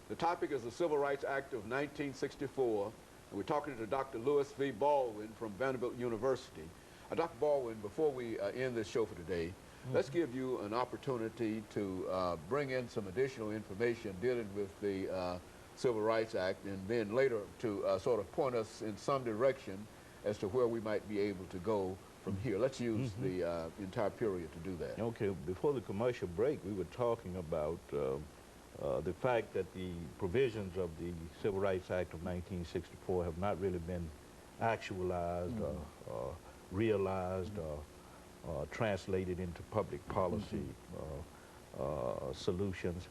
The topic is the Civil Rights Act of 1964, and we're talking to Dr. Lewis V. Baldwin from Vanderbilt University. Dr. Baldwin, before we end this show for today, let's give you an opportunity to bring in some additional information dealing with the Civil Rights Act, and then later to sort of point us in some direction as to where we might be able to go from here. Let's use the entire period to do that. Okay, before the commercial break, we were talking about the fact that the provisions of the Civil Rights Act of 1964 have not really been actualized or realized or translated into public policy solutions.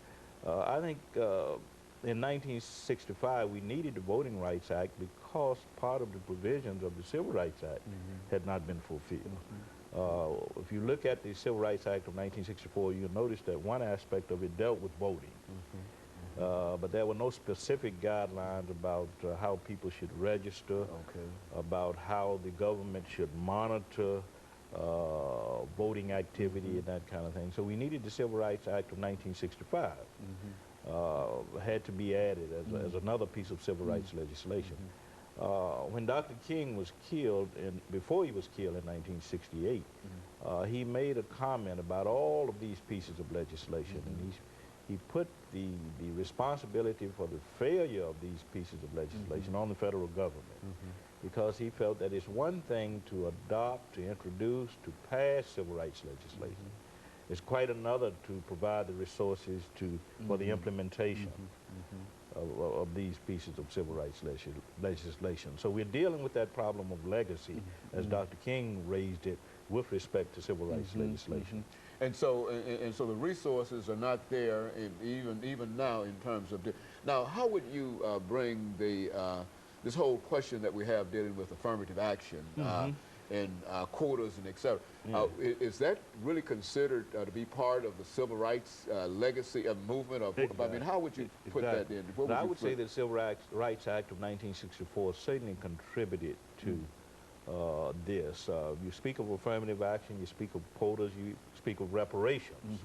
I think in 1965 we needed the Voting Rights Act because part of the provisions of the Civil Rights Act had not been fulfilled. If you look at the Civil Rights Act of 1964, you'll notice that one aspect of it dealt with voting. But there were no specific guidelines about how people should register, about how the government should monitor voting activity and that kind of thing. So we needed the Civil Rights Act of 1965. Had to be added as another piece of civil rights legislation. When Dr. King was killed, before he was killed in 1968, he made a comment about all of these pieces of legislation, and he put the responsibility for the failure of these pieces of legislation on the federal government, because he felt that it's one thing to adopt, to introduce, to pass civil rights legislation. It's quite another to provide the resources for the implementation of these pieces of civil rights legislation. So we're dealing with that problem of legacy, as Dr. King raised it, with respect to civil rights legislation. And so the resources are not there, even now, in terms of now. How would you bring the this whole question that we have dealing with affirmative action and quotas and et cetera? Is that really considered to be part of the civil rights legacy of movement? I mean, how would you put that in? I would say that the Civil Rights Act of 1964 certainly contributed to this. You speak of affirmative action, you speak of quotas, you speak of reparations,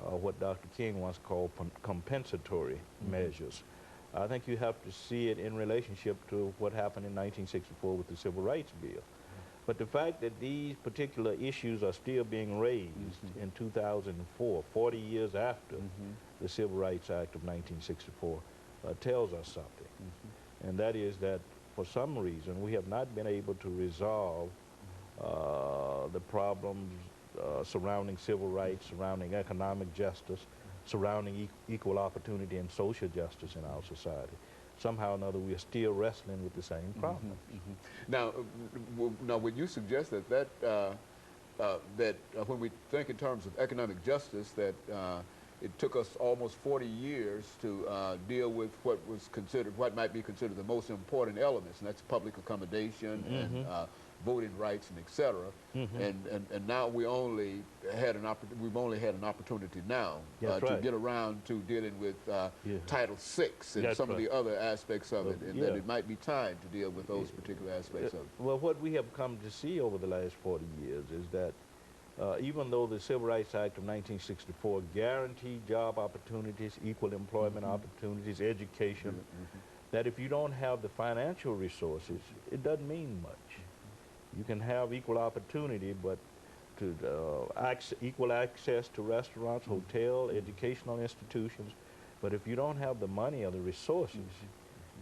what Dr. King once called compensatory measures. I think you have to see it in relationship to what happened in 1964 with the Civil Rights Bill. But the fact that these particular issues are still being raised in 2004, 40 years after the Civil Rights Act of 1964, tells us something. And that is that for some reason we have not been able to resolve the problems surrounding civil rights, surrounding economic justice, surrounding equal opportunity and social justice in our society. Somehow or another, we are still wrestling with the same problems. Now, would you suggest that when we think in terms of economic justice, that it took us almost 40 years to deal with what might be considered the most important elements, and that's public accommodation and voting rights and et cetera. And now we've only had an opportunity now to get around to dealing with Title VI and some of the other aspects of it, and that it might be time to deal with those particular aspects of it. Well, what we have come to see over the last 40 years is that even though the Civil Rights Act of 1964 guaranteed job opportunities, equal employment opportunities, education, that if you don't have the financial resources, it doesn't mean much. You can have equal opportunity, but equal access to restaurants, hotel, educational institutions, but if you don't have the money or the resources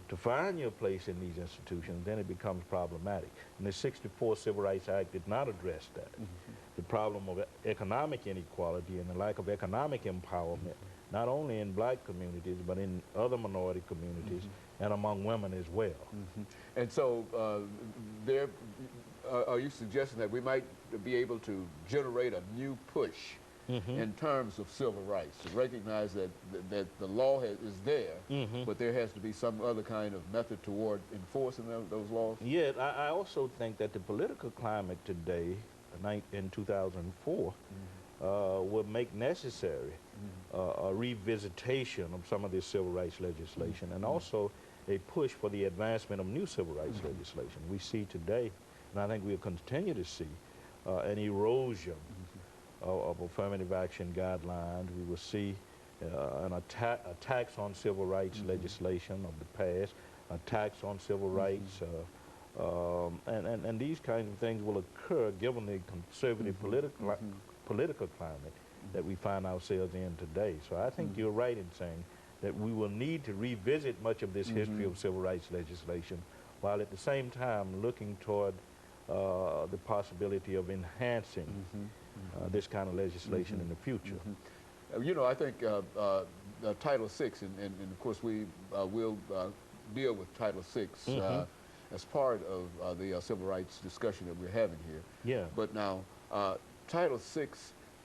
to find your place in these institutions, then it becomes problematic. And the 64 Civil Rights Act did not address that. The problem of economic inequality and the lack of economic empowerment, not only in black communities, but in other minority communities and among women as well. And so are you suggesting that we might be able to generate a new push in terms of civil rights, to recognize that the law is there, but there has to be some other kind of method toward enforcing those laws? Yeah, I also think that the political climate today, in 2004, will make necessary a revisitation of some of this civil rights legislation, and also a push for the advancement of new civil rights legislation. We see today, and I think we'll continue to see, an erosion of affirmative action guidelines. We will see an attacks on civil rights legislation of the past, attacks on civil rights, and these kinds of things will occur given the conservative political climate that we find ourselves in today. So I think you're right in saying that we will need to revisit much of this history of civil rights legislation, while at the same time looking toward the possibility of enhancing this kind of legislation in the future. You know, I think Title VI, and of course we will deal with Title VI as part of the civil rights discussion that we're having here. Yeah. But now, Title VI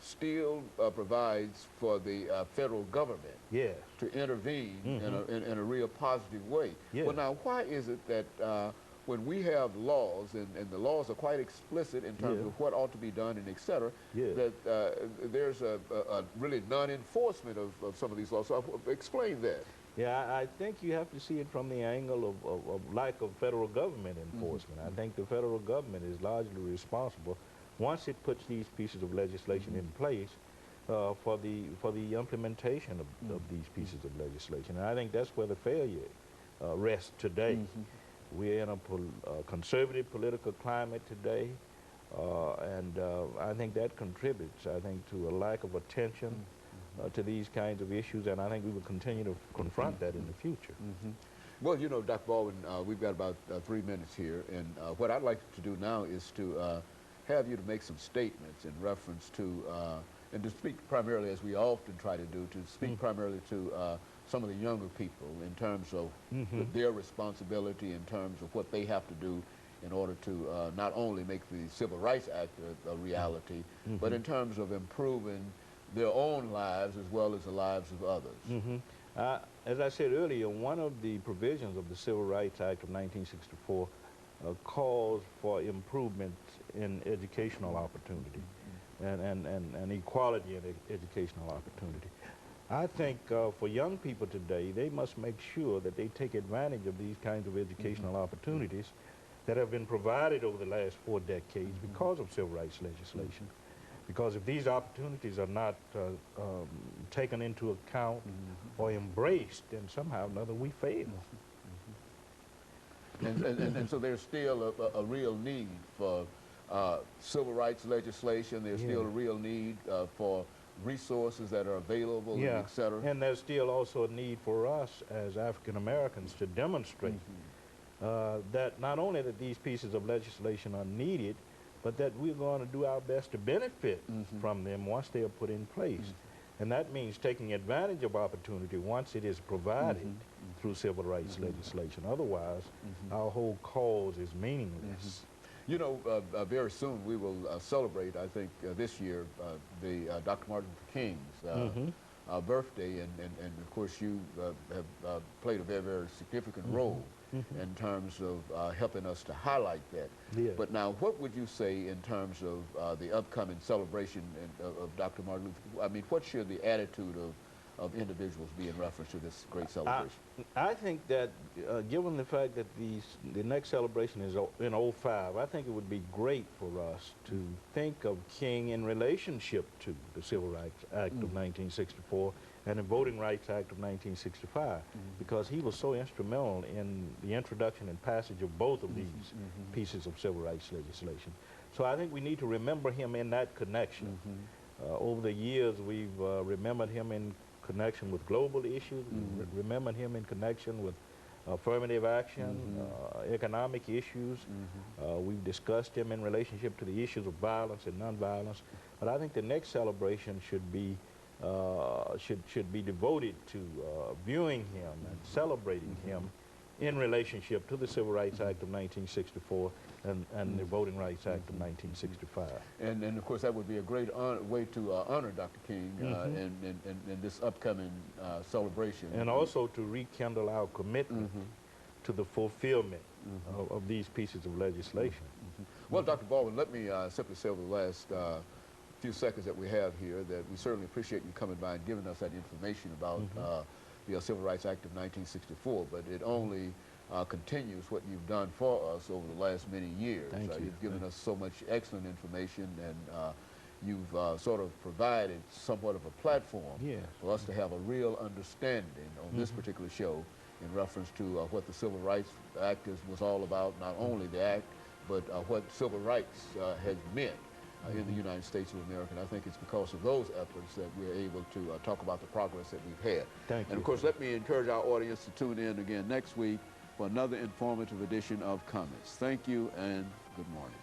still provides for the federal government to intervene in a real positive way. Well, now, why is it that when we have laws, and the laws are quite explicit in terms of what ought to be done and et cetera, that there's a really non-enforcement of some of these laws? So explain that. Yeah, I think you have to see it from the angle of lack of federal government enforcement. I think the federal government is largely responsible, once it puts these pieces of legislation in place, for the implementation of these pieces of legislation. And I think that's where the failure rests today. We're in a conservative political climate today, and I think that contributes, I think, to a lack of attention to these kinds of issues, and I think we will continue to confront that in the future. Well, you know, Dr. Baldwin, we've got about 3 minutes here, and what I'd like to do now is to have you to make some statements in reference to, and to speak primarily, as we often try to do, to speak primarily to some of the younger people in terms of their responsibility, in terms of what they have to do in order to not only make the Civil Rights Act a reality, but in terms of improving their own lives as well as the lives of others. As I said earlier, one of the provisions of the Civil Rights Act of 1964 calls for improvement in educational opportunity and equality in educational opportunity. I think for young people today, they must make sure that they take advantage of these kinds of educational opportunities that have been provided over the last 4 decades because of civil rights legislation. Because if these opportunities are not taken into account or embraced, then somehow or another we fail. And so there's still a real need for civil rights legislation. There's still a real need for resources that are available, et cetera. And there's still also a need for us as African Americans to demonstrate that not only that these pieces of legislation are needed, but that we're going to do our best to benefit from them once they are put in place. And that means taking advantage of opportunity once it is provided through civil rights legislation. Otherwise, our whole cause is meaningless. You know, very soon we will celebrate, I think, this year, the Dr. Martin Luther King's birthday, and of course you have played a very, very significant role in terms of helping us to highlight that. But now, what would you say in terms of the upcoming celebration of Dr. Martin Luther? I mean, what should the attitude of individuals be in reference to this great celebration? I think that given the fact that the next celebration is in '05, I think it would be great for us to think of King in relationship to the Civil Rights Act of 1964 and the Voting Rights Act of 1965, because he was so instrumental in the introduction and passage of both of these pieces of civil rights legislation. So I think we need to remember him in that connection. Over the years, we've remembered him in connection with global issues, remembered him in connection with affirmative action, economic issues. We've discussed him in relationship to the issues of violence and nonviolence. But I think the next celebration should be devoted to viewing him and celebrating him in relationship to the Civil Rights Act of 1964 and the Voting Rights Act of 1965. And of course, that would be a great way to honor Dr. King in this upcoming celebration. And also to rekindle our commitment to the fulfillment of these pieces of legislation. Well, Dr. Baldwin, let me simply say over the last few seconds that we have here that we certainly appreciate you coming by and giving us that information about the Civil Rights Act of 1964, but it only continues what you've done for us over the last many years. Thank you. You've given us so much excellent information, and you've sort of provided somewhat of a platform Yes. for us to have a real understanding on this particular show in reference to what the Civil Rights Act was all about, not only the act, but what civil rights has meant in the United States of America. And I think it's because of those efforts that we're able to talk about the progress that we've had. Thank you. And of course, let me encourage our audience to tune in again next week for another informative edition of Comments. Thank you and good morning.